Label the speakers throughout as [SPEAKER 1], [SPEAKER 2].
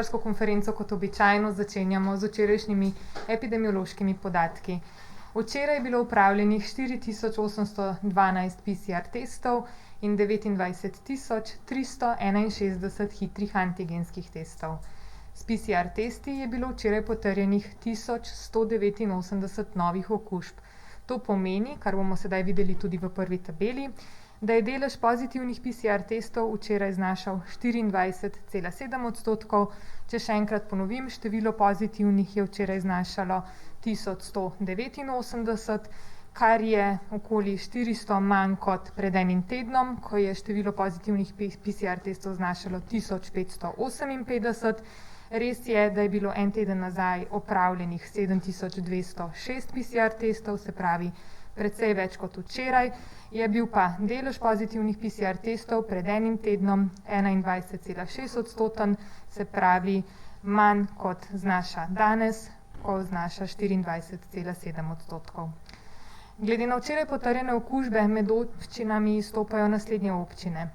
[SPEAKER 1] novinarsko konferenco kot običajno začenjamo z včerajšnjimi epidemiološkimi podatki. Včeraj je bilo opravljenih 4812 PCR testov in 29361 hitrih antigenskih testov. S PCR testi je bilo včeraj potrjenih 1189 novih okužb. To pomeni, kar bomo sedaj videli tudi v prvi tabeli, da je delež pozitivnih PCR testov včeraj znašal 24,7%. Če še enkrat ponovim, število pozitivnih je včeraj znašalo 1189, kar je okoli 400 manj kot pred enim tednom, ko je število pozitivnih PCR testov znašalo 1558. Res je, da je bilo en teden nazaj opravljenih 7206 PCR testov, se pravi precej več kot včeraj, je bil pa delež pozitivnih PCR testov pred enim tednom 21,6%, se pravi manj kot znaša danes, ko znaša 24,7%. Glede na včeraj potrjene okužbe med občinami izstopajo naslednje občine.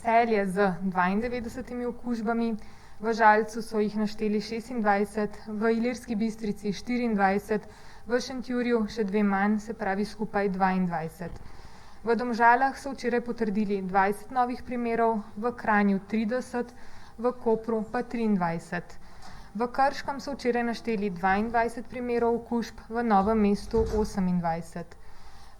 [SPEAKER 1] Celje z 92 okužbami, v Žalcu so jih našteli 26, v Ilirski Bistrici 24, v Šentjurju še 2 manj, se pravi skupaj 22. V Domžalah so včeraj potrdili 20 novih primerov, v Kranju 30, v Kopru pa 23. V Krškem so včeraj našteli 22 primerov okužb, v Novem mestu 28.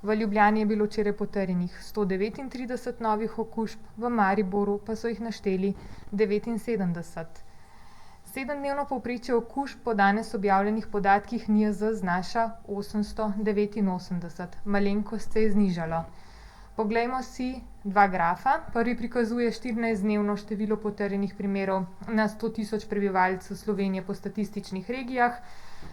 [SPEAKER 1] V Ljubljani je bilo včeraj potrjenih 139 novih okužb, v Mariboru pa so jih našteli 79. 7-dnevno povprečje okužb po danes objavljenih podatkih NIJZ znaša 889, malenkost se je znižalo. Poglejmo si dva grafa. Prvi prikazuje 14-dnevno število potrjenih primerov na 100 tisoč prebivalcev Slovenije po statističnih regijah.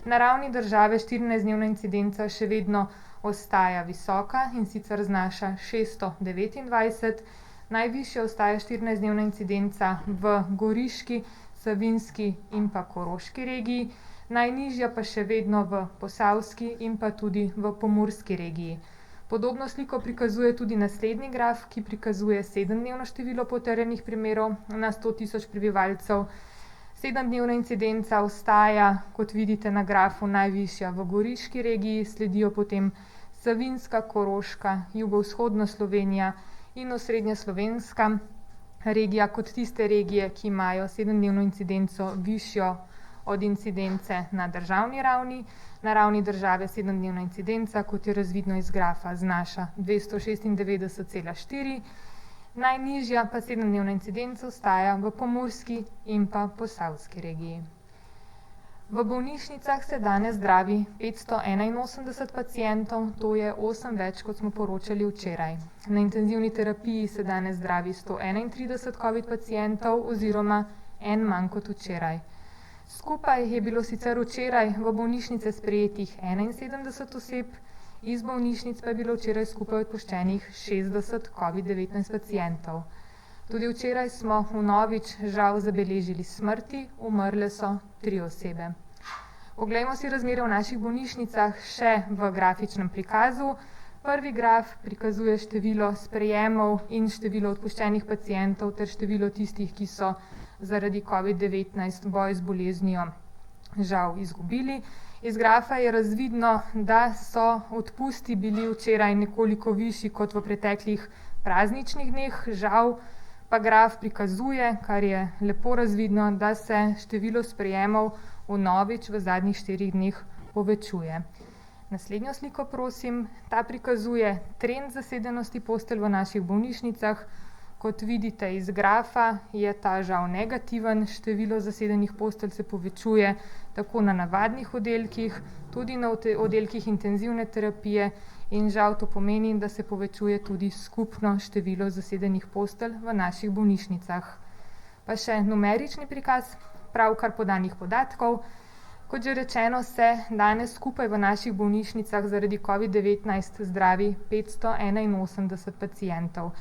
[SPEAKER 1] Na ravni države 14-dnevna incidenca še vedno ostaja visoka in sicer znaša 629. Najvišja ostaja 14-dnevna incidenca v Goriški, Savinjski in pa Koroški regiji, najnižja pa še vedno v Posavski in pa tudi v Pomurski regiji. Podobno sliko prikazuje tudi naslednji graf, ki prikazuje 7-dnevno število potrjenih primerov na 100 tisoč prebivalcev. 7-dnevna incidenca ostaja, kot vidite na grafu, najvišja v Goriški regiji, sledijo potem Savinjska, Koroška, jugovzhodna Slovenija in osrednja slovenska regija kot tiste regije, ki imajo 7-dnevno incidenco višjo od incidence na državni ravni. Na ravni države 7-dnevna incidenca, kot je razvidno iz grafa, znaša 296,4, najnižja pa 7-dnevna incidenca ostaja v Pomurski in pa Posavski regiji. V bolnišnicah se danes zdravi 581 pacientov, to je 8 več, kot smo poročali včeraj. Na intenzivni terapiji se danes zdravi 131 COVID pacientov oziroma en manj kot včeraj. Skupaj je bilo sicer včeraj v bolnišnice sprejetih 71 oseb, iz bolnišnic pa je bilo včeraj skupaj odpuščenih 60 COVID-19 pacientov. Tudi včeraj smo vnovič žal zabeležili smrti, umrle so 3 osebe. Poglejmo si razmere v naših bolnišnicah še v grafičnem prikazu. Prvi graf prikazuje število sprejemov in število odpuščenih pacientov ter število tistih, ki so zaradi COVID-19 boj z boleznijo žal izgubili. Iz grafa je razvidno, da so odpusti bili včeraj nekoliko višji kot v preteklih prazničnih dneh, žal pa graf prikazuje, kar je lepo razvidno, da se število sprejemov vnovič v zadnjih 4 dneh povečuje. Naslednjo sliko prosim, ta prikazuje trend zasedenosti postelj v naših bolnišnicah. Kot vidite iz grafa, je ta žal negativen, število zasedenih postelj se povečuje tako na navadnih oddelkih, tudi na oddelkih intenzivne terapije in žal to pomeni, da se povečuje tudi skupno število zasedenih postelj v naših bolnišnicah. Pa še numerični prikaz pravkar podanih podatkov. Kot že rečeno, se danes skupaj v naših bolnišnicah zaradi COVID-19 zdravi 581 pacientov.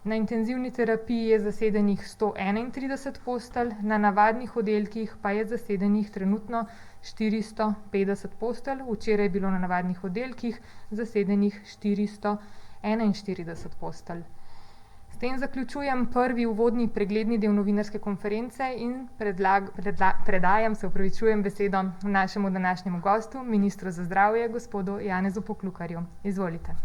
[SPEAKER 1] Na intenzivni terapiji je zasedenih 131 postelj, na navadnih oddelkih pa je zasedenih trenutno 450 postelj, včeraj je bilo na navadnih oddelkih zasedenih 441 postelj. S tem zaključujem prvi uvodni pregledni del novinarske konference in predajam besedo našemu današnjemu gostu, ministru za zdravje, gospodu Janezu Poklukarju. Izvolite.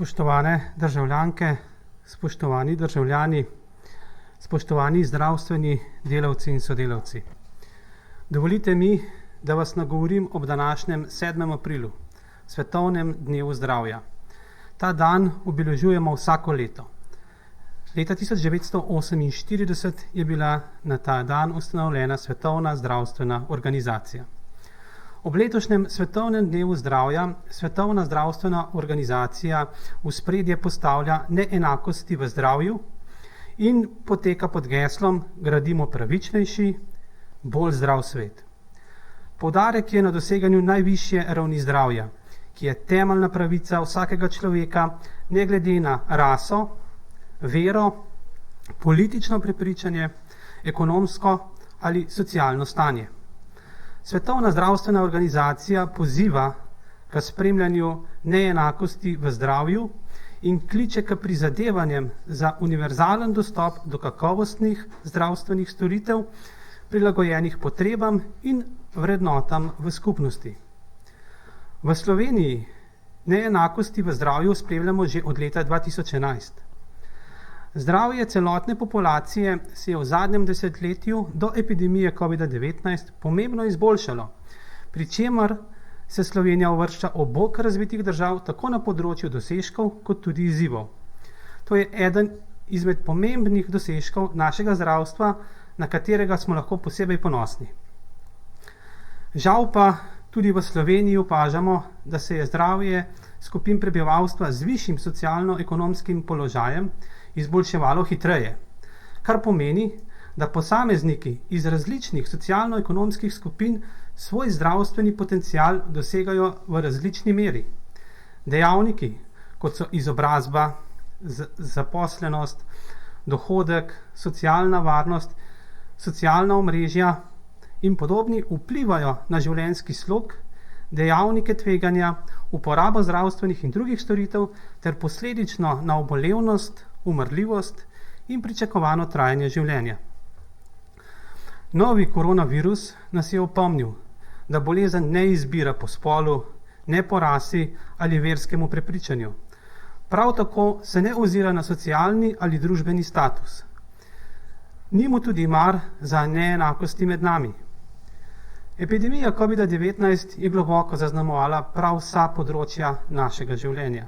[SPEAKER 2] Spoštovane državljanke, spoštovani državljani, spoštovani zdravstveni delavci in sodelavci. Dovolite mi, da vas nagovorim ob današnjem 7. aprilu, Svetovnem dnevu zdravja. Ta dan obeležujemo vsako leto. Leta 1948 je bila na ta dan ustanovljena Svetovna zdravstvena organizacija. Ob letošnjem Svetovnem dnevu zdravja Svetovna zdravstvena organizacija v ospredje postavlja neenakosti v zdravju in poteka pod geslom Gradimo pravičnejši, bolj zdrav svet. Poudarek je na doseganju najvišje ravni zdravja, ki je temeljna pravica vsakega človeka, ne glede na raso, vero, politično prepričanje, ekonomsko ali socialno stanje. Svetovna zdravstvena organizacija poziva k spremljanju neenakosti v zdravju in kliče k prizadevanjem za univerzalen dostop do kakovostnih zdravstvenih storitev, prilagojenih potrebam in vrednotam v skupnosti. V Sloveniji neenakosti v zdravju spremljamo že od leta 2011. Zdravje celotne populacije se je v zadnjem desetletju do epidemije COVID-19 pomembno izboljšalo, pri čemer se Slovenija uvršča ob bok razvitih držav tako na področju dosežkov kot tudi izzivov. To je eden izmed pomembnih dosežkov našega zdravstva, na katerega smo lahko posebej ponosni. Žal pa tudi v Sloveniji opažamo, da se je zdravje skupin prebivalstva z višjim socialno-ekonomskim položajem izboljševalo hitreje, kar pomeni, da posamezniki iz različnih socialno-ekonomskih skupin svoj zdravstveni potencial dosegajo v različni meri. Dejavniki, kot so izobrazba, zaposlenost, dohodek, socialna varnost, socialna omrežja in podobni vplivajo na življenjski slog, dejavnike tveganja, uporabo zdravstvenih in drugih storitev ter posledično na obolevnost, umrljivost in pričakovano trajanje življenja. Novi koronavirus nas je opomnil, da bolezen ne izbira po spolu, ne po rasi ali verskemu prepričanju. Prav tako se ne ozira na socialni ali družbeni status. Ni mu tudi mar za neenakosti med nami. Epidemija COVID-19 je globoko zaznamovala prav vsa področja našega življenja.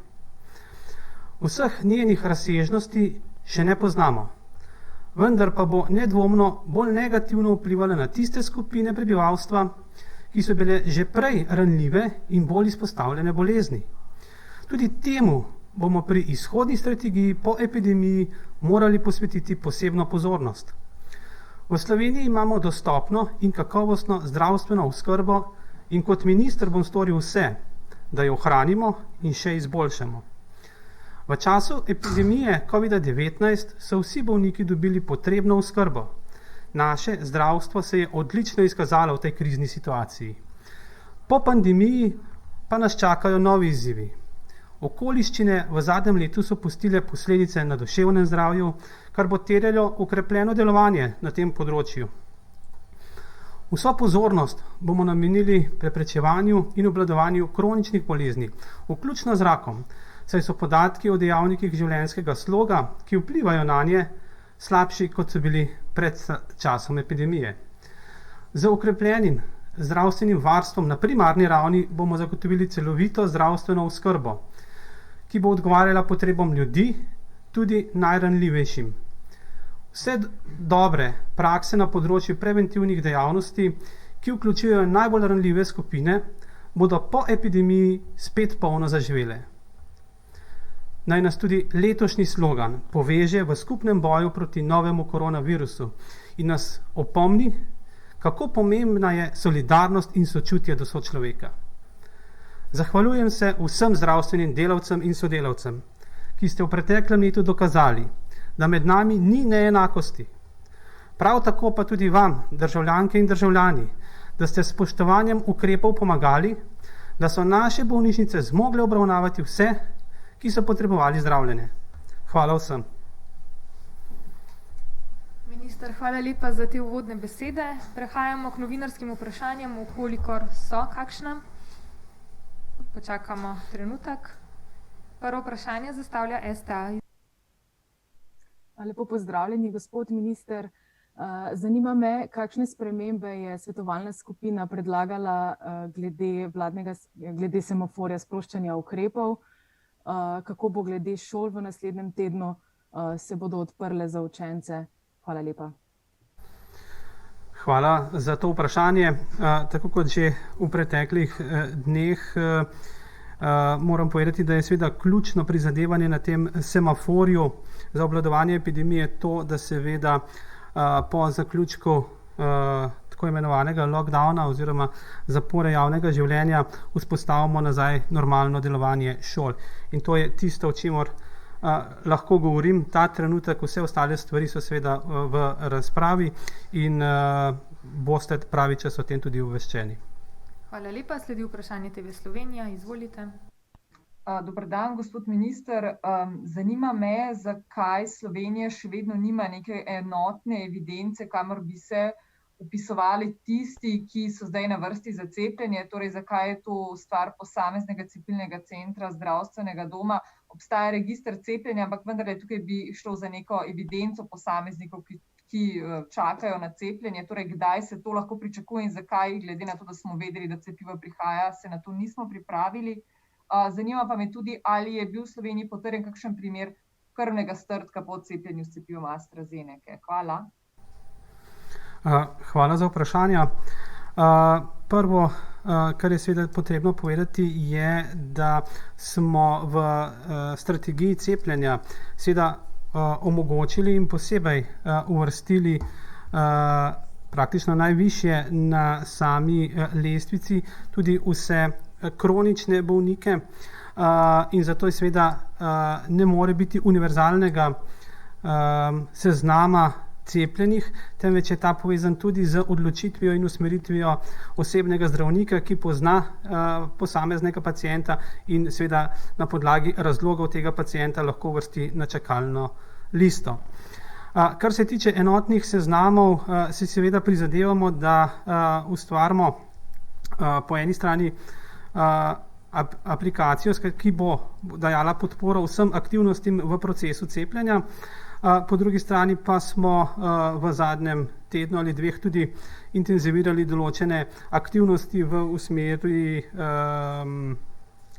[SPEAKER 2] Vseh njenih razsežnosti še ne poznamo, vendar pa bo nedvomno bolj negativno vplivala na tiste skupine prebivalstva, ki so bile že prej ranljive in bolj izpostavljene bolezni. Tudi temu bomo pri izhodni strategiji po epidemiji morali posvetiti posebno pozornost. V Sloveniji imamo dostopno in kakovostno zdravstveno oskrbo in kot minister bom storil vse, da jo ohranimo in še izboljšamo. V času epidemije COVID-19 so vsi bolniki dobili potrebno oskrbo. Naše zdravstvo se je odlično izkazalo v tej krizni situaciji. Po pandemiji pa nas čakajo novi izzivi. Okoliščine v zadnjem letu so pustile posledice na duševnem zdravju, kar bo terjalo okrepljeno delovanje na tem področju. Vso pozornost bomo namenili preprečevanju in obvladovanju kroničnih bolezni, vključno z rakom, saj so podatki o dejavnikih življenjskega sloga, ki vplivajo nanje, slabši, kot so bili pred časom epidemije. Z okrepljenim zdravstvenim varstvom na primarni ravni bomo zagotovili celovito zdravstveno oskrbo, ki bo odgovarjala potrebam ljudi, tudi najranljivejšim. Vse dobre prakse na področju preventivnih dejavnosti, ki vključujejo najbolj ranljive skupine, bodo po epidemiji spet polno zaživele. Naj nas tudi letošnji slogan poveže v skupnem boju proti novemu koronavirusu in nas opomni, kako pomembna je solidarnost in sočutje do sočloveka. Zahvaljujem se vsem zdravstvenim delavcem in sodelavcem, ki ste v preteklem letu dokazali, da med nami ni neenakosti. Prav tako pa tudi vam, državljanke in državljani, da ste s spoštovanjem ukrepov pomagali, da so naše bolnišnice zmogle obravnavati vse, ki so potrebovali zdravljenje. Hvala vsem.
[SPEAKER 1] Minister, hvala lepa za te uvodne besede. Prehajamo k novinarskim vprašanjem, vkolikor so kakšna. Počakamo trenutek. Prvo vprašanje zastavlja STA.
[SPEAKER 3] Lepo pozdravljeni, gospod minister. Zanima me, kakšne spremembe je svetovalna skupina predlagala glede semaforja sproščanja ukrepov, kako bo glede šol v naslednjem tednu, se bodo odprle za učence. Hvala lepa.
[SPEAKER 2] Hvala za to vprašanje. Tako kot že v preteklih dneh, moram povedati, da je seveda ključno prizadevanje na tem semaforju za obvladovanje epidemije to, da seveda po zaključku tako imenovanega lockdowna oziroma zapore javnega življenja vzpostavimo nazaj normalno delovanje šol. In to je tisto, o čemer lahko govorim. Ta trenutek, vse ostale stvari so seveda v razpravi in boste pravi čas o tem tudi obveščeni.
[SPEAKER 1] Hvala lepa. Sledi vprašanje TV Slovenija. Izvolite.
[SPEAKER 4] Dober dan, gospod minister. Zanima me, zakaj Slovenija še vedno nima neke enotne evidence, kamor bi se vpisovali tisti, ki so zdaj na vrsti za cepljenje, torej zakaj je to stvar posameznega cepilnega centra, zdravstvenega doma. Obstaja register cepljenja, ampak vendarle tukaj bi šlo za neko evidenco posameznikov, ki čakajo na cepljenje. Torej, kdaj se to lahko pričakuje in zakaj, glede na to, da smo vedeli, da cepivo prihaja, se na to nismo pripravili. Zanima pa me tudi, ali je bil v Sloveniji potrjen kakšen primer krvnega strdka po cepljenju s cepivom AstraZeneca. Hvala.
[SPEAKER 2] Hvala za vprašanja. Prvo, kar je seveda potrebno povedati, je, da smo v strategiji cepljenja seveda omogočili in posebej uvrstili praktično najvišje na sami lestvici tudi vse kronične bolnike in zato je seveda ne more biti univerzalnega seznama cepljenih, temveč je ta povezan tudi z odločitvijo in usmeritvijo osebnega zdravnika, ki pozna posameznega pacienta in seveda na podlagi razlogov tega pacienta lahko uvrsti na čakalno listo. Kar se tiče enotnih seznamov, se seveda prizadevamo, da ustvarimo po eni strani aplikacijo, ki bo dajala podporo vsem aktivnostim v procesu cepljenja. Po drugi strani pa smo v zadnjem tednu ali dveh tudi intenzivirali določene aktivnosti v smeri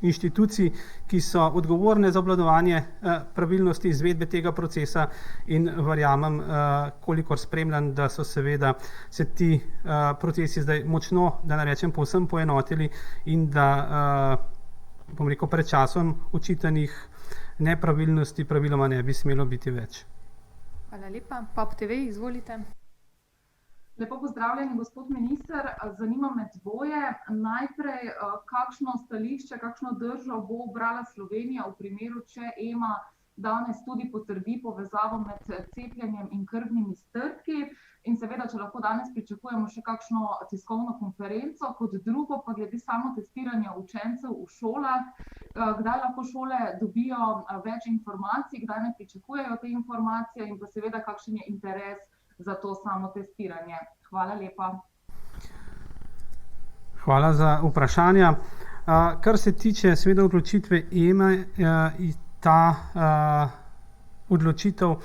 [SPEAKER 2] inštitucij, ki so odgovorne za obvladovanje pravilnosti izvedbe tega procesa in verjamem, kolikor spremljam, da so seveda se ti procesi zdaj močno, da ne rečem povsem poenotili in da, bom rekel, pred časom očitanih nepravilnosti praviloma ne bi smelo biti več.
[SPEAKER 1] Hvala lepa. POP TV, izvolite.
[SPEAKER 3] Lepo pozdravljeni, gospod minister. Zanima me dvoje. Najprej, kakšno stališče, kakšno držo bo ubrala Slovenija v primeru, če EMA danes tudi potrdi povezavo med cepljenjem in krvnimi strdki. In seveda, če lahko danes pričakujemo še kakšno tiskovno konferenco. Kot drugo pa glede samotestiranja učencev v šolah. Kdaj lahko šole dobijo več informacij, kdaj ne pričakujejo te informacije in pa seveda kakšen je interes za to samotestiranje. Hvala lepa.
[SPEAKER 2] Hvala za vprašanja. Kar se tiče seveda odločitve EMA, ta odločitev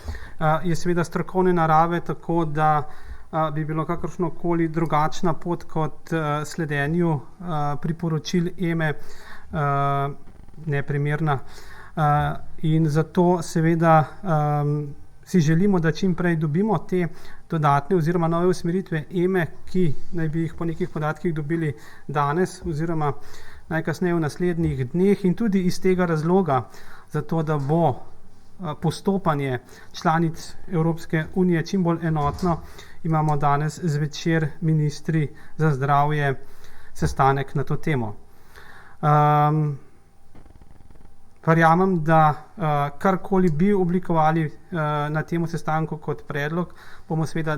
[SPEAKER 2] je seveda strokovne narave, tako da bi bilo kakršnokoli drugačna pot kot sledenju priporočil EME neprimerna. In zato seveda si želimo, da čim prej dobimo te dodatne oziroma nove usmeritve EME, ki naj bi jih po nekih podatkih dobili danes oziroma najkasneje v naslednjih dneh, in tudi iz tega razloga, zato da bo postopanje članic Evropske unije čim bolj enotno, imamo danes zvečer ministri za zdravje sestanek na to temo. Verjamem, da karkoli bi oblikovali na temu sestanku kot predlog, bomo seveda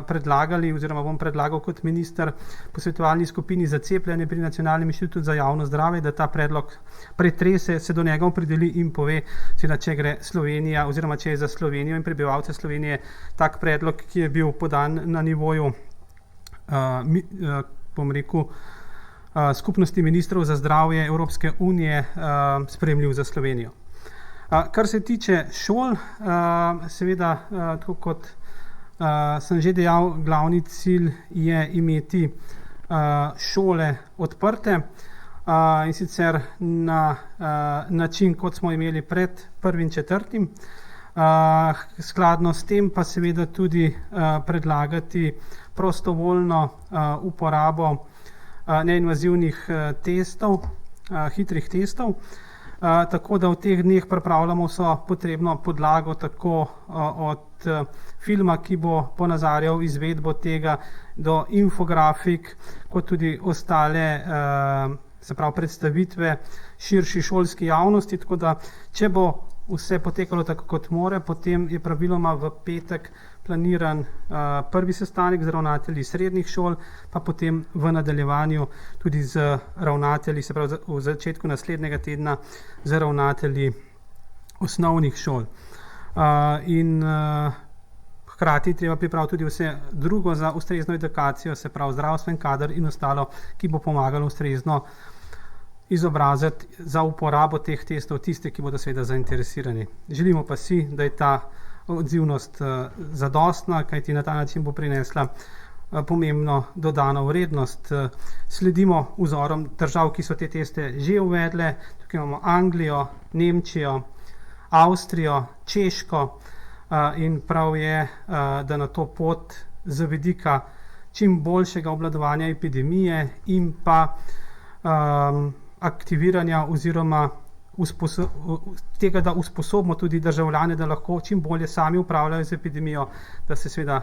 [SPEAKER 2] predlagali oziroma bom predlagal kot minister posvetovalni skupini za cepljenje pri Nacionalnem inštitutu za javno zdravje, da ta predlog pretrese, se do njega opredeli in pove, seveda, če gre Slovenija oziroma če je za Slovenijo in prebivalce Slovenije tak predlog, ki je bil podan na nivoju, bom rekel, skupnosti ministrov za zdravje Evropske unije, sprejemljiv za Slovenijo. Kar se tiče šol, seveda, tako kot sem že dejal, glavni cilj je imeti šole odprte, in sicer na način, kot smo imeli pred 1.4. Skladno s tem pa seveda tudi predlagati prostovoljno uporabo neinvazivnih testov, hitrih testov, tako da v teh dneh pripravljamo vso potrebno podlago, tako od filma, ki bo ponazarjal izvedbo tega, do infografik, kot tudi ostale, se pravi, predstavitve širši šolski javnosti, tako da če bo vse potekalo tako, kot more, potem je praviloma v petek planiran prvi sestanek z ravnatelji srednjih šol, pa potem v nadaljevanju tudi z ravnatelji, se pravi v začetku naslednjega tedna z ravnatelji osnovnih šol. In hkrati treba pripraviti tudi vse drugo za ustrezno edukacijo, se pravi zdravstven kader in ostalo, ki bo pomagalo ustrezno izobraziti za uporabo teh testov tiste, ki bodo seveda zainteresirani. Želimo pa si, da je ta odzivnost zadostna, kajti na ta način bo prinesla pomembno dodano vrednost. Sledimo vzorom držav, ki so te teste že uvedle. Tukaj imamo Anglijo, Nemčijo, Avstrijo, Češko, in prav je, da na to pot z vidika čim boljšega obvladovanja epidemije in pa aktiviranja oziroma tega, da usposobimo tudi državljane, da lahko čim bolje sami upravljajo z epidemijo, da se seveda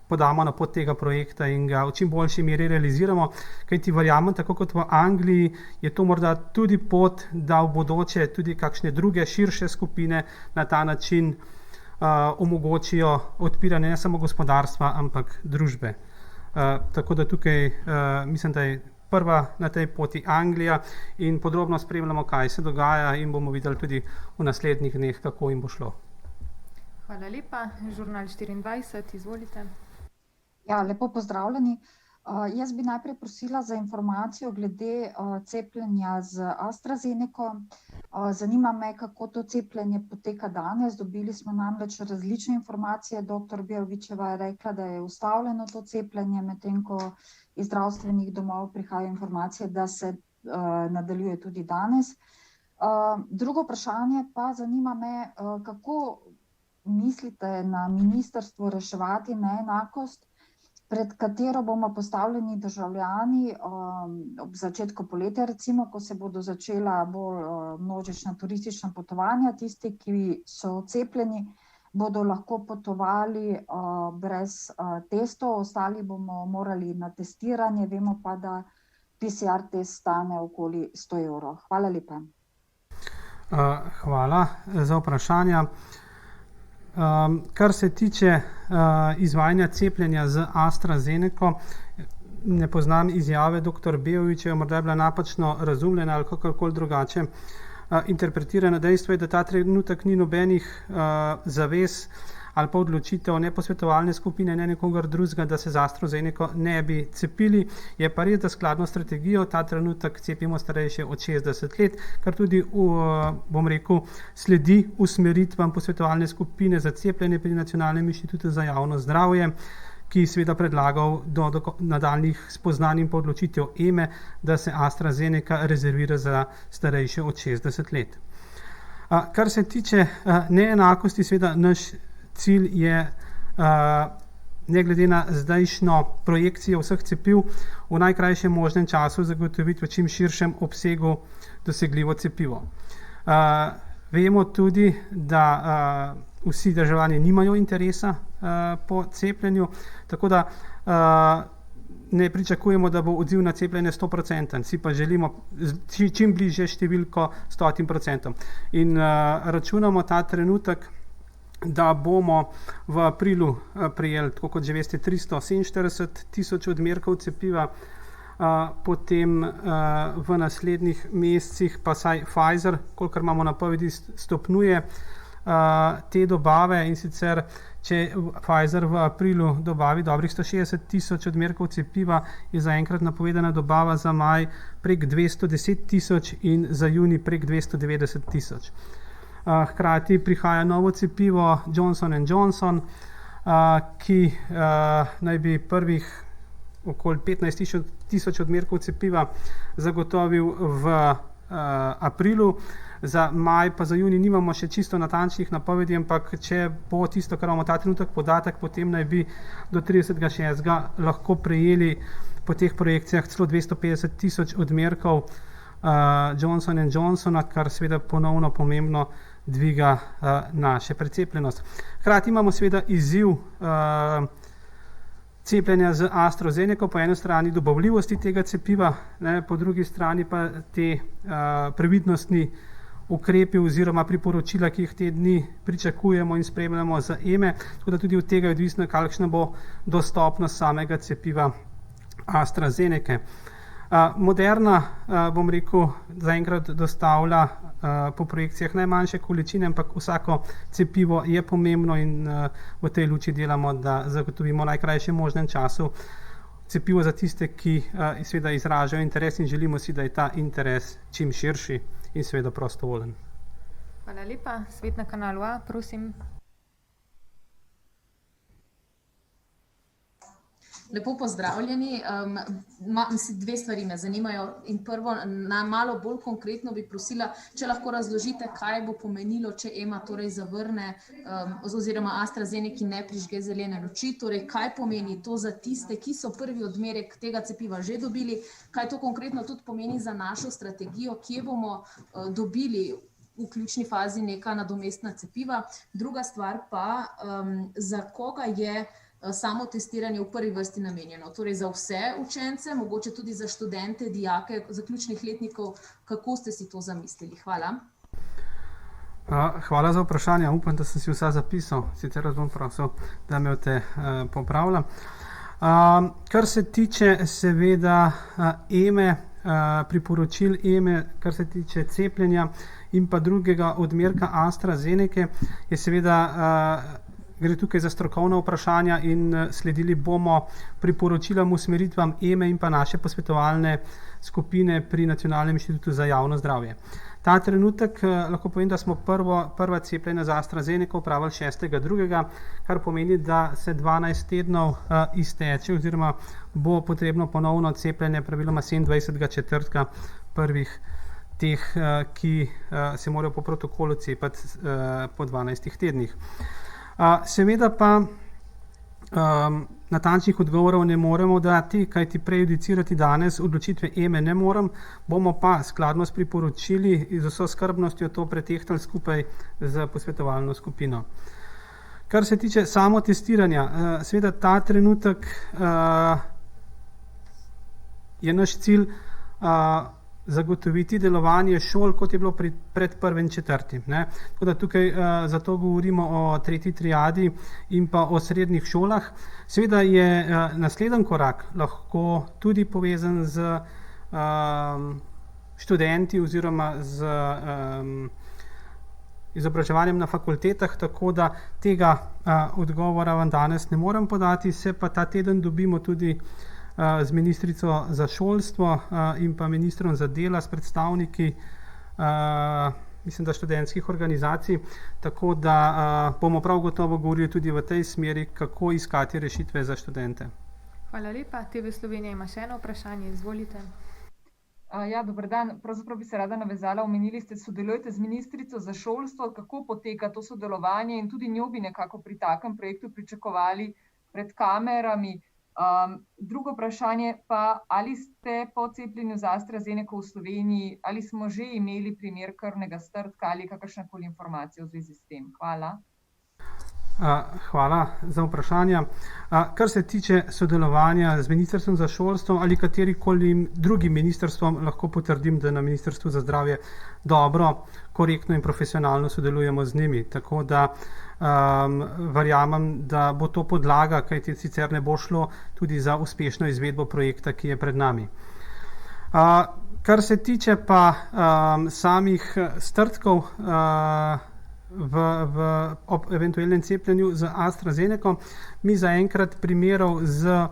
[SPEAKER 2] podamo na pot tega projekta in ga v čim boljši meri realiziramo, kajti verjamem, tako kot v Angliji, je to morda tudi pot, da v bodoče tudi kakšne druge širše skupine na ta način omogočijo odpiranje ne samo gospodarstva, ampak družbe. Tako da tukaj mislim, da je prva na tej poti Anglija in podrobno spremljamo, kaj se dogaja, in bomo videli tudi v naslednjih dneh, kako jim bo šlo.
[SPEAKER 1] Hvala lepa. Žurnal 24, izvolite.
[SPEAKER 5] Ja, lepo pozdravljeni. Jaz bi najprej prosila za informacijo glede cepljenja z AstraZeneco. Zanima me, kako to cepljenje poteka danes. Dobili smo namreč različne informacije. Dr. Bijovičeva je rekla, da je ustavljeno to cepljenje, medtem ko iz zdravstvenih domov prihajajo informacije, da se nadaljuje tudi danes. Drugo vprašanje pa zanima me, kako mislite na ministrstvu reševati neenakost, pred katero bomo postavljeni državljani ob začetku poletja, recimo, ko se bodo začela bolj množična turistična potovanja, tisti, ki so cepljeni, bodo lahko potovali brez testov, ostali bomo morali na testiranje, vemo pa, da PCR test stane okoli 100 evrov. Hvala lepa.
[SPEAKER 2] Hvala za vprašanja. Kar se tiče izvajanja cepljenja z AstraZeneco, ne poznam izjave dr. Bejovića, morda je bila napačno razumljena ali kakorkoli drugače interpretirana. Dejstvo je, da ta trenutek ni nobenih zavez ali pa odločitev ne posvetovalne skupine, ne nekogar drugega, da se z AstraZeneco ne bi cepili. Je pa res, da skladno strategijo ta trenutek cepimo starejše od 60 let, kar tudi, bom rekel, sledi usmeritvam posvetovalne skupine za cepljenje pri Nacionalnem inštitutu za javno zdravje, ki seveda predlagal do nadaljnjih spoznanj in pa odločitev EME, da se AstraZeneca rezervira za starejše od 60 let. Kar se tiče neenakosti, seveda naš cilj je, ne glede na zdajšnjo projekcijo vseh cepiv, v najkrajšem možnem času zagotoviti v čim širšem obsegu dosegljivo cepivo. Vemo tudi, da vsi državljani nimajo interesa po cepljenju, tako da ne pričakujemo, da bo odziv na cepljenje 100%, si pa želimo čim bližje številko 100%. In računamo ta trenutek, da bomo v aprilu prejeli, tako kot že veste, 347 tisoč odmerkov cepiva, potem v naslednjih mesecih pa saj Pfizer, kolikor imamo napovedi, stopnjuje te dobave, in sicer če Pfizer v aprilu dobavi dobrih 160 tisoč odmerkov cepiva, je zaenkrat napovedana dobava za maj prek 210 tisoč in za junij prek 290 tisoč. Hkrati prihaja novo cepivo Johnson & Johnson, ki naj bi prvih okoli 15 tisoč odmerkov cepiva zagotovil v aprilu. Za maj pa za junij nimamo še čisto natančnih napovedi, ampak če bo tisto, kar imamo ta trenutek podatek, potem naj bi do 30.6. lahko prejeli po teh projekcijah celo 250 tisoč odmerkov Johnson & Johnsona, kar seveda ponovno pomembno dviga naše precepljenost. Hkrati imamo seveda izziv cepljenja z AstraZeneco, po eni strani dobavljivosti tega cepiva, po drugi strani pa te previdnostni ukrepi oziroma priporočila, ki jih te dni pričakujemo in spremljamo za EME, tako da tudi od tega je odvisno, kakšna bo dostopnost samega cepiva AstraZeneca. Moderna, bom rekel, zaenkrat dostavlja po projekcijah najmanjše količine, ampak vsako cepivo je pomembno in v tej luči delamo, da zagotovimo v najkrajšem možnem času cepivo za tiste, ki seveda izražajo interes, in želimo si, da je ta interes čim širši in seveda prostovoljen.
[SPEAKER 1] Hvala lepa. Svet na kanalu A, prosim.
[SPEAKER 6] Lepo pozdravljeni. Dve stvari me zanimajo in prvo, malo bolj konkretno bi prosila, če lahko razložite, kaj bo pomenilo, če EMA torej zavrne oziroma AstraZeneca ne prižge zelene luči, torej kaj pomeni to za tiste, ki so prvi odmerek tega cepiva že dobili, kaj to konkretno tudi pomeni za našo strategijo, kje bomo dobili v ključni fazi neka nadomestna cepiva. Druga stvar pa, za koga je samo testiranje v prvi vrsti namenjeno, torej za vse učence, mogoče tudi za študente, dijake, zaključnih letnikov, kako ste si to zamislili? Hvala.
[SPEAKER 2] Hvala za vprašanje, upam, da sem si vsa zapisal, sicer vas bom prosil, da me te popravljam. Kar se tiče seveda EME, priporočil EME, kar se tiče cepljenja in pa drugega odmerka AstraZeneca, je seveda gre tukaj za strokovna vprašanja in sledili bomo priporočilom, usmeritvam EME in pa naše posvetovalne skupine pri Nacionalnem inštitutu za javno zdravje. Ta trenutek lahko povem, da smo prva cepljenja za AstraZeneca opravili 6.2., kar pomeni, da se 12 tednov izteče oziroma bo potrebno ponovno cepljenje praviloma 27.4. prvih teh, ki se morajo po protokolu cepiti po 12 tednih. Seveda pa natančnih odgovorov ne moremo dati, kajti prejudicirati danes odločitve EME ne morem, bomo pa skladno s priporočili z vso skrbnostjo to pretehtali skupaj z posvetovalno skupino. Kar se tiče samo testiranja, seveda ta trenutek je naš cilj zagotoviti delovanje šol, kot je bilo pred 1.4. Tako da tukaj zato govorimo o tretji triadi in pa o srednjih šolah. Seveda je naslednji korak lahko tudi povezan z študenti oziroma z izobraževanjem na fakultetah, tako da tega odgovora vam danes ne morem podati, se pa ta teden dobimo tudi z ministrico za šolstvo in pa ministrom za dela, s predstavniki mislim, da študentskih organizacij, tako da bomo prav gotovo govorili tudi v tej smeri, kako iskati rešitve za študente.
[SPEAKER 1] Hvala lepa. TV Slovenija ima še eno vprašanje, izvolite.
[SPEAKER 4] Ja, dober dan. Pravzaprav bi se rada navezala, omenili ste, sodelujete z ministrico za šolstvo, kako poteka to sodelovanje in tudi njo bi nekako pri takem projektu pričakovali pred kamerami. Drugo vprašanje pa, ali ste po cepljenju z AstraZeneco v Sloveniji, ali smo že imeli primer krvnega strdka ali kakršnekoli informacije v zvezi s tem? Hvala.
[SPEAKER 2] Hvala za vprašanja. Kar se tiče sodelovanja z Ministrstvom za šolstvo ali katerikoli drugim ministrstvom, lahko potrdim, da na Ministrstvu za zdravje dobro, korektno in profesionalno sodelujemo z njimi. Tako da verjamem, da bo to podlaga, kajti sicer ne bo šlo tudi za uspešno izvedbo projekta, ki je pred nami. Kar se tiče pa samih strdkov ob eventualnem cepljenju z AstraZeneco, mi zaenkrat primerov z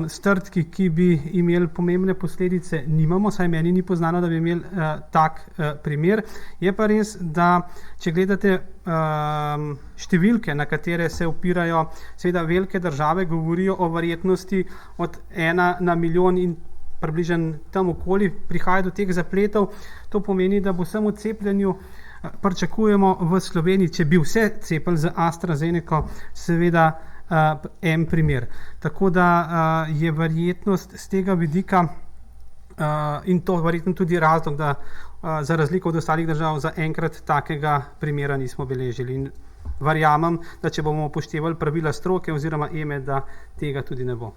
[SPEAKER 2] strdki, ki bi imeli pomembne posledice, nimamo, saj meni ni poznano, da bi imeli tak primer. Je pa res, da če gledate številke, na katere se opirajo, seveda velike države govorijo o verjetnosti od 1 na milijon in približno tam okoli prihaja do teh zapletov. To pomeni, da bo samo cepljenju pričakujemo v Sloveniji, če bi vse cepili z AstraZeneco, seveda en primer. Tako da je verjetnost z tega vidika in to verjetno tudi razlog, da za razliko od ostalih držav zaenkrat takega primera nismo beležili. In verjamem, da če bomo upoštevali pravila stroke oziroma EME, da tega tudi ne bo.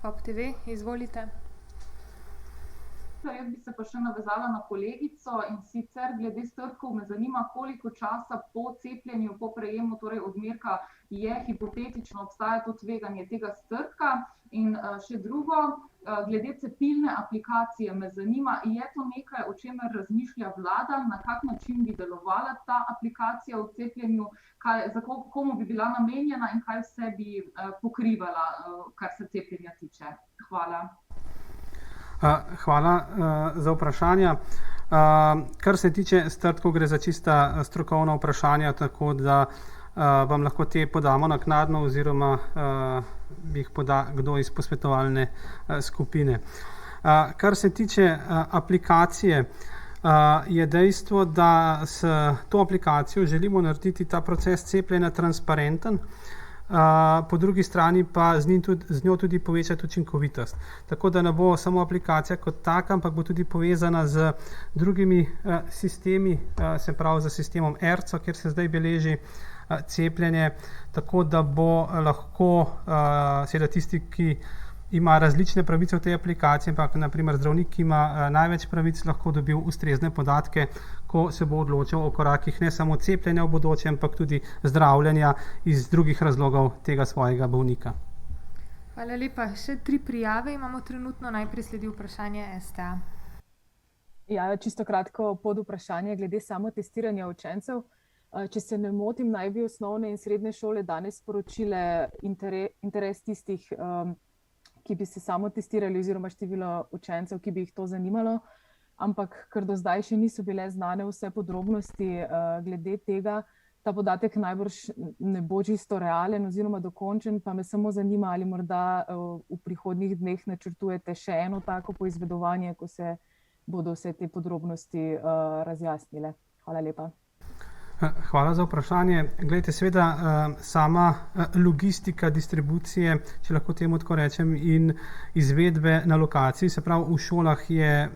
[SPEAKER 1] Pop TV, izvolite.
[SPEAKER 7] Jaz bi se pa še navezala na kolegico in sicer glede strdkov me zanima, koliko časa po cepljenju, po prejemu torej odmerka je hipotetično obstaja to tveganje tega strdka. In še drugo, glede cepilne aplikacije me zanima, je to nekaj, o čemer razmišlja vlada, na kak način bi delovala ta aplikacija v cepljenju, za komu bi bila namenjena in kaj vse bi pokrivala, kar se cepljenja tiče. Hvala.
[SPEAKER 2] Hvala za vprašanja. Kar se tiče strdkov, gre za čista strokovna vprašanja, tako da vam lahko te podamo naknadno oziroma jih poda kdo iz posvetovalne skupine. Kar se tiče aplikacije, je dejstvo, da s to aplikacijo želimo narediti ta proces cepljenja transparenten, po drugi strani pa z njo tudi povečati učinkovitost. Tako da ne bo samo aplikacija kot taka, ampak bo tudi povezana z drugimi sistemi, se pravi z sistemom ERCO, kjer se zdaj beleži cepljenje, tako da bo lahko seveda tisti, ki ima različne pravice v tej aplikaciji, ampak naprimer zdravnik, ki ima največ pravic, lahko dobil ustrezne podatke, ko se bo odločil o korakih ne samo cepljenja v bodoče, ampak tudi zdravljenja iz drugih razlogov tega svojega bolnika.
[SPEAKER 1] Hvala lepa. Še 3 prijave imamo trenutno. Najprej sledi vprašanje STA.
[SPEAKER 3] Ja, čisto kratko podvprašanje glede samotestiranja učencev. Če se ne motim, naj bi osnovne in srednje šole danes sporočile interes tistih, ki bi se samotestirali oziroma število učencev, ki bi jih to zanimalo, ampak ker do zdaj še niso bile znane vse podrobnosti glede tega, ta podatek najbrž ne bo čisto realen oziroma dokončen, pa me samo zanima, ali morda v prihodnjih dneh načrtujete še eno tako poizvedovanje, ko se bodo vse te podrobnosti razjasnile. Hvala lepa.
[SPEAKER 2] Hvala za vprašanje. Glejte, seveda sama logistika distribucije, če lahko temu tako rečem, in izvedbe na lokaciji, se pravi v šolah je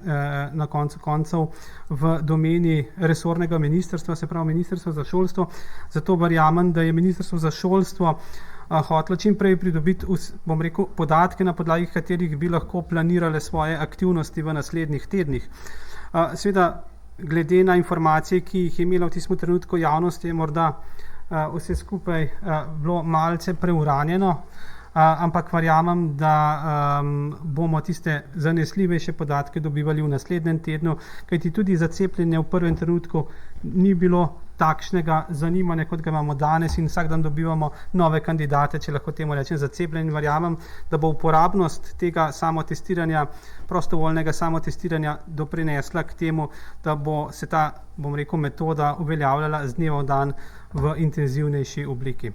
[SPEAKER 2] na koncu koncev v domeni resornega ministrstva, se pravi Ministrstvo za šolstvo. Zato verjamem, da je Ministrstvo za šolstvo hotelo čim prej pridobiti, bom rekel, podatke, na podlagi katerih bi lahko planirale svoje aktivnosti v naslednjih tednih. Seveda, glede na informacije, ki jih je imela v tistem trenutku javnost, je morda vse skupaj bilo malce preuranjeno, ampak verjamem, da bomo tiste zanesljivejše podatke dobivali v naslednjem tednu, kajti tudi za cepljenje v prvem trenutku ni bilo takšnega zanimanja, kot ga imamo danes, in vsak dan dobivamo nove kandidate, če lahko temu rečem, za cepljenje. Verjamem, da bo uporabnost tega samotestiranja, prostovoljnega samotestiranja doprinesla k temu, da bo se ta, bom rekel, metoda uveljavljala z dneva v dan v intenzivnejši obliki.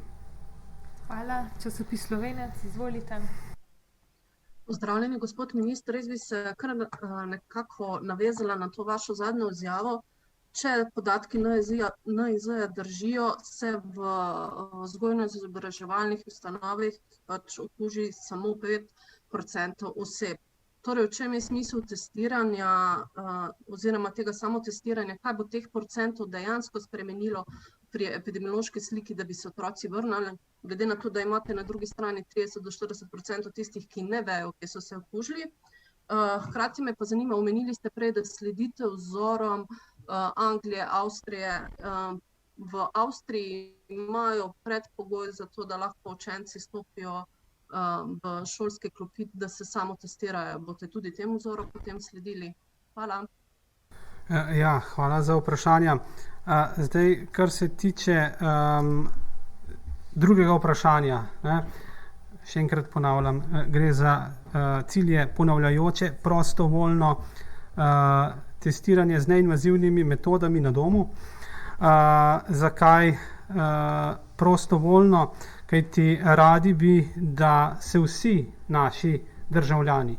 [SPEAKER 1] Hvala. Časopis Slovenec, izvolite.
[SPEAKER 8] Pozdravljeni, gospod minister. Jaz bi se kar nekako navezala na to vašo zadnjo izjavo. Če podatki NIJZ-ja držijo, se v vzgojno-izobraževalnih ustanovah pač okuži samo 5% oseb. Torej, v čem je smisel testiranja oziroma tega samotestiranja, kaj bo teh procentov dejansko spremenilo pri epidemiološki sliki, da bi se otroci vrnili, glede na to, da imate na drugi strani 30 do 40% tistih, ki ne vejo, ki so se okužili. Hkrati me pa zanima, omenili ste prej, da sledite vzorom Anglije, Avstrije. V Avstriji imajo predpogoj za to, da lahko učenci stopijo v šolske klopi, da se samo testirajo. Boste tudi temu vzoru potem sledili? Hvala.
[SPEAKER 2] Ja, hvala za vprašanja. Zdaj, kar se tiče drugega vprašanja, še enkrat ponavljam, gre za cilje ponavljajoče, prostovoljno testiranje z neinvazivnimi metodami na domu. Zakaj prostovoljno? Kajti radi bi, da se vsi naši državljani,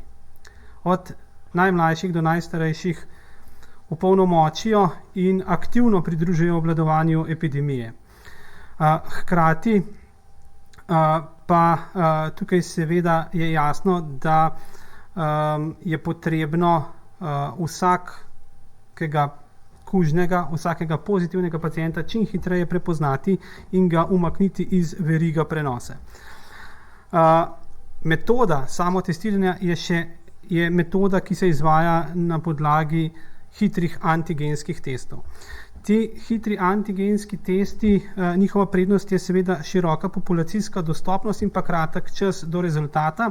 [SPEAKER 2] od najmlajših do najstarejših, opolnomočijo in aktivno pridružijo obvladovanju epidemije. Hkrati pa tukaj seveda je jasno, da je potrebno vsakega kužnega, vsakega pozitivnega pacienta čim hitreje prepoznati in ga umakniti iz veriga prenose. Metoda samotestiranja je metoda, ki se izvaja na podlagi hitrih antigenskih testov. Ti hitri antigenski testi, njihova prednost je seveda široka populacijska dostopnost in pa kratek čas do rezultata.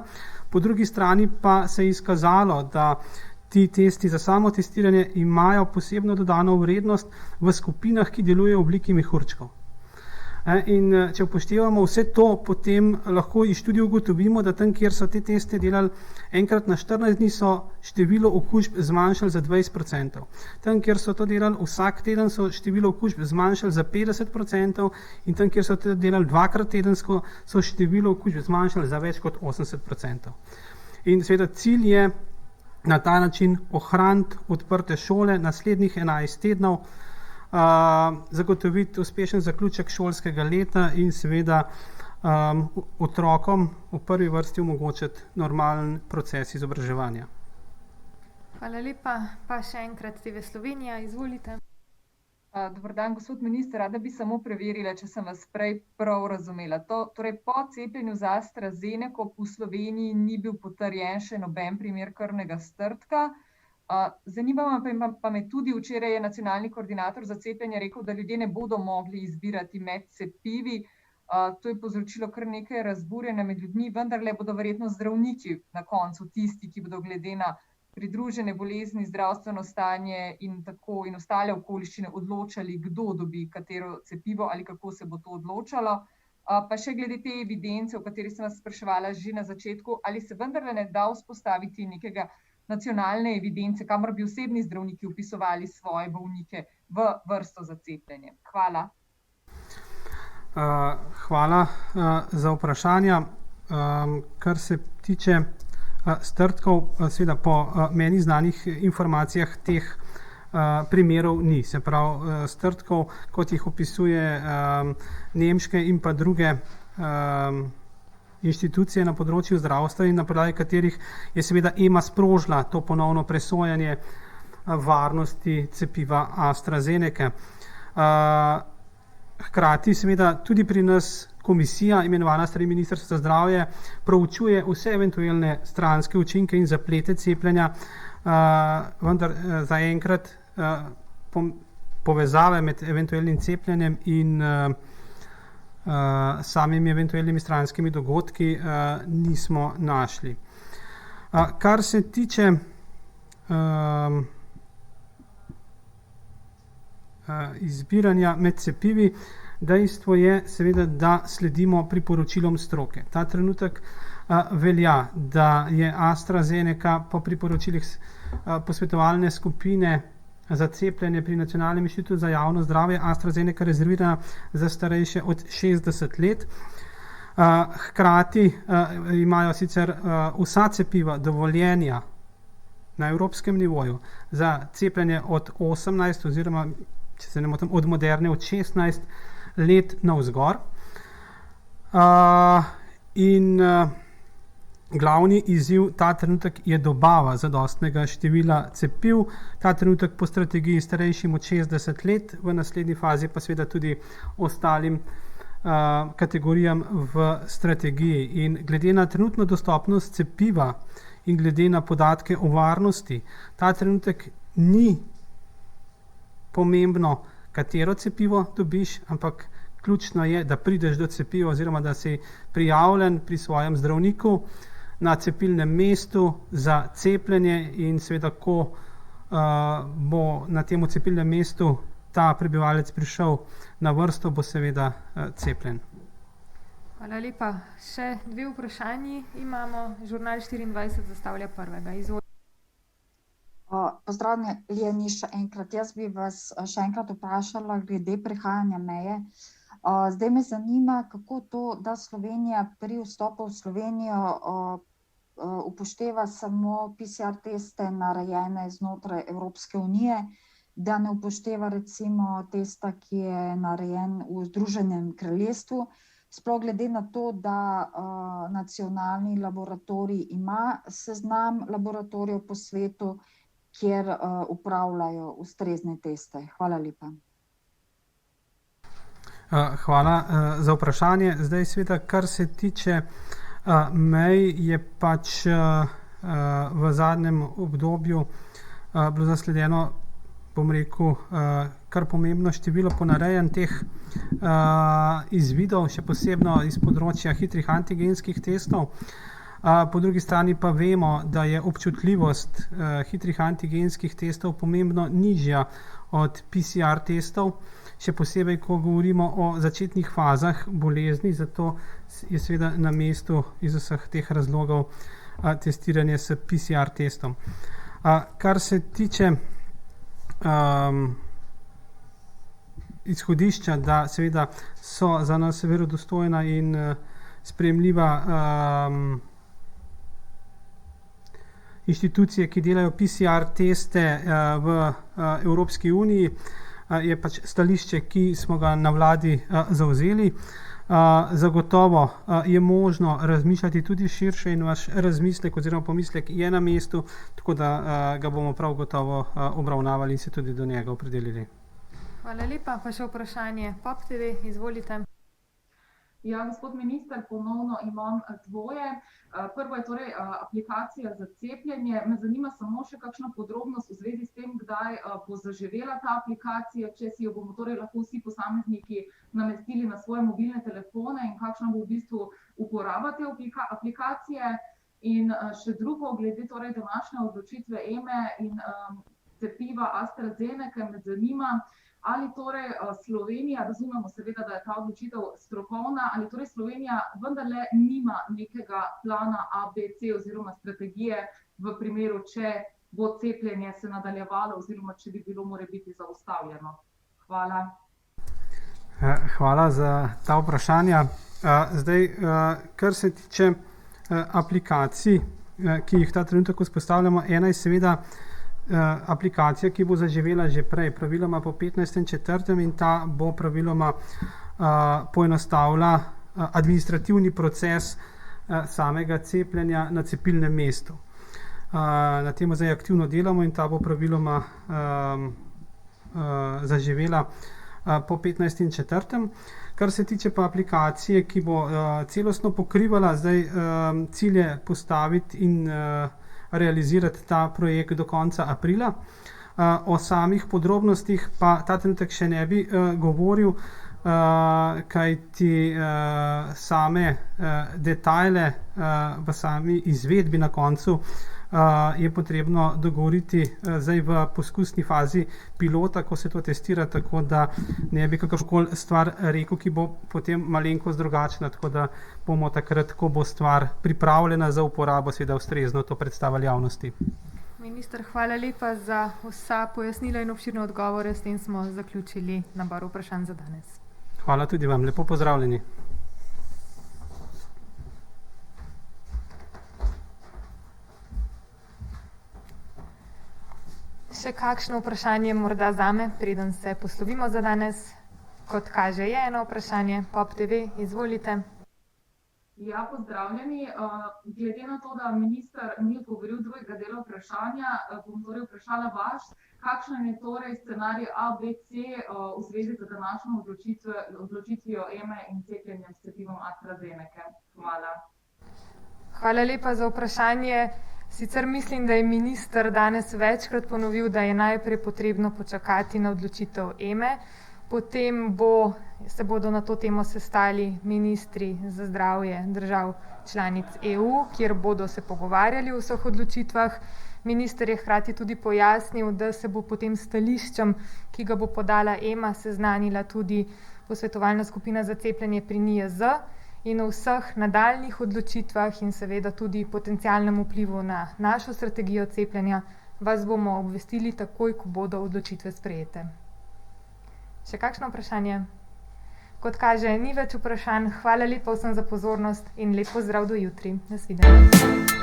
[SPEAKER 2] Po drugi strani pa se je izkazalo, da ti testi za samotestiranje imajo posebno dodano vrednost v skupinah, ki delujejo v obliki mehurčkov. In če upoštevamo vse to, potem lahko iz študij ugotovimo, da tam, kjer so te teste delali enkrat na 14 dni, so število okužb zmanjšali za 20%. Tam, kjer so to delali vsak teden, so število okužb zmanjšali za 50%, in tam, kjer so to delali dvakrat tedensko, so število okužb zmanjšali za več kot 80%. In seveda cilj je na ta način ohraniti odprte šole naslednjih 11 tednov, zagotoviti uspešen zaključek šolskega leta in seveda otrokom v prvi vrsti omogočiti normalen proces izobraževanja.
[SPEAKER 1] Hvala lepa. Pa še enkrat TV Slovenija, izvolite.
[SPEAKER 4] Dober dan, gospod minister. Rada bi samo preverila, če sem vas prej prav razumela. Torej, po cepljenju z AstraZeneco v Sloveniji ni bil potrjen še noben primer krvnega strdka. Zanima me tudi, včeraj je nacionalni koordinator za cepljenje rekel, da ljudje ne bodo mogli izbirati med cepivi. To je povzročilo kar nekaj razburjenja med ljudmi, vendarle bodo verjetno zdravniki na koncu tisti, ki bodo glede na pridružene bolezni, zdravstveno stanje in ostale okoliščine odločali, kdo dobi katero cepivo ali kako se bo to odločalo. Pa še glede te evidence, o kateri sem vas spraševala že na začetku, ali se vendarle ne da vzpostaviti nekega nacionalne evidence, kamor bi osebni zdravniki vpisovali svoje bolnike v vrsto za cepljenje. Hvala.
[SPEAKER 2] Hvala za vprašanja. Kar se tiče strdkov, seveda po meni znanih informacijah teh primerov ni. Se pravi, strdkov, kot jih opisuje nemške in pa druge inštitucije na področju zdravstva in na podlagi katerih je seveda EMA sprožila to ponovno presojanje varnosti cepiva AstraZeneca. Hkrati seveda tudi pri nas komisija, imenovana strani Ministrstva za zdravje, proučuje vse eventualne stranske učinke in zaplete cepljenja, vendar zaenkrat povezave med eventualnim cepljenjem in samimi eventualnimi stranskimi dogodki nismo našli. Kar se tiče izbiranja med cepivi, dejstvo je seveda, da sledimo priporočilom stroke. Ta trenutek velja, da je AstraZeneca po priporočilih posvetovalne skupine za cepljenje pri Nacionalnem inštitutu za javno zdravje AstraZeneca rezervirana za starejše od 60 let. Hkrati imajo sicer vsa cepiva dovoljenja na evropskem nivoju za cepljenje od 18 oziroma, če se ne motim, od Moderne od 16 let navzgor. In glavni izziv ta trenutek je dobava zadostnega števila cepiv, ta trenutek po strategiji starejšim od 60 let, v naslednji fazi pa seveda tudi ostalim kategorijam v strategiji. In glede na trenutno dostopnost cepiva in glede na podatke o varnosti, ta trenutek ni pomembno, katero cepivo dobiš, ampak ključno je, da prideš do cepiva oziroma da si prijavljen pri svojem zdravniku na cepilnem mestu za cepljenje in seveda, ko bo na tem cepilnem mestu ta prebivalec prišel na vrsto, bo seveda cepljen.
[SPEAKER 1] Hvala lepa. Še dve vprašanji imamo. Žurnal 24 zastavlja prvega. Izvolite.
[SPEAKER 5] Pozdravljeni še enkrat. Jaz bi vas še enkrat vprašala glede prehajanja meje. Zdaj me zanima, kako to, da Slovenija pri vstopu v Slovenijo upošteva samo PCR teste narejene znotraj Evropske unije, da ne upošteva recimo testa, ki je narejen v Združenem kraljestvu, sploh glede na to, da nacionalni laboratorij ima seznam laboratorijev po svetu, kjer upravljajo ustrezne teste. Hvala lepa.
[SPEAKER 2] Hvala za vprašanje. Zdaj sveda, kar se tiče mej, je pač v zadnjem obdobju bilo zasledeno, bom rekel, kar pomembno število ponarejanj teh izvidov, še posebno iz področja hitrih antigenskih testov. Po drugi strani pa vemo, da je občutljivost hitrih antigenskih testov pomembno nižja od PCR testov, še posebej, ko govorimo o začetnih fazah bolezni, zato je seveda na mestu iz vseh teh razlogov testiranje s PCR testom. Kar se tiče izhodišča, da seveda so za nas verodostojna in sprejemljiva inštitucije, ki delajo PCR teste v Evropski uniji, je pač stališče, ki smo ga na vladi zavzeli. Zagotovo je možno razmišljati tudi širše in vaš razmislek oziroma pomislek je na mestu, tako da ga bomo prav gotovo obravnavali in se tudi do njega opredelili.
[SPEAKER 1] Hvala lepa. Pa še vprašanje POP TV, izvolite.
[SPEAKER 7] Ja, gospod minister, ponovno imam dvoje. Prvo je torej aplikacija za cepljenje. Me zanima samo še kakšna podrobnost v zvezi s tem, kdaj bo zaživela ta aplikacija, če si jo bomo torej lahko vsi posamezniki namestili na svoje mobilne telefone in kakšna bo v bistvu uporaba te aplikacije. In še drugo, glede torej današnje odločitve EME in cepiva AstraZeneca, me zanima, ali torej Slovenija, razumemo seveda, da je ta odločitev strokovna, ali torej Slovenija vendarle nima nekega plana A, B, C oziroma strategije v primeru, če bo cepljenje se nadaljevalo oziroma če bi bilo morebiti zaustavljeno. Hvala.
[SPEAKER 2] Hvala za ta vprašanja. Zdaj, kar se tiče aplikacij, ki jih ta trenutek vzpostavljamo, ena je seveda aplikacija, ki bo zaživela že prej, praviloma po 15.4. in ta bo praviloma poenostavila administrativni proces samega cepljenja na cepilnem mestu. Na tem zdaj aktivno delamo in ta bo praviloma zaživela po 15.4. Kar se tiče pa aplikacije, ki bo celostno pokrivala, zdaj cilj je postaviti in realizirati ta projekt do konca aprila. O samih podrobnostih pa ta trenutek še ne bi govoril, kajti same detajle v sami izvedbi na koncu je potrebno dogovoriti zdaj v poskusni fazi pilota, ko se to testira, tako da ne bi kakršnokoli stvar rekel, ki bo potem malenkost drugačna, tako da bomo takrat, ko bo stvar pripravljena za uporabo, seveda ustrezno to predstavili javnosti.
[SPEAKER 1] Minister, hvala lepa za vsa pojasnila in obširne odgovore. S tem smo zaključili nabor vprašanj za danes.
[SPEAKER 2] Hvala tudi vam, lepo pozdravljeni.
[SPEAKER 1] Še kakšno vprašanje morda zame, preden se poslovimo za danes? Kot kaže, je eno vprašanje. Pop TV, izvolite.
[SPEAKER 7] Ja, pozdravljeni. Glede na to, da minister ni odgovoril drugega dela vprašanja, bom torej vprašala vas, kakšen je torej scenarij A, B, C v zvezi z današnjo odločitvijo EME in cepljenjem s cepivom AstraZeneca? Hvala.
[SPEAKER 1] Hvala lepa za vprašanje. Sicer mislim, da je minister danes večkrat ponovil, da je najprej potrebno počakati na odločitev EME, potem se bodo na to temo sestali ministri za zdravje držav članic EU, kjer bodo se pogovarjali o vseh odločitvah. Minister je hkrati tudi pojasnil, da se bo potem stališčem, ki ga bo podala EMA, seznanila tudi posvetovalna skupina za cepljenje pri NIJZ in o vseh nadaljnjih odločitvah in seveda tudi potencialnem vplivu na našo strategijo cepljenja vas bomo obvestili takoj, ko bodo odločitve sprejete. Še kakšno vprašanje? Kot kaže, ni več vprašanj. Hvala lepa vsem za pozornost in lep pozdrav do jutri. Nasvidenje.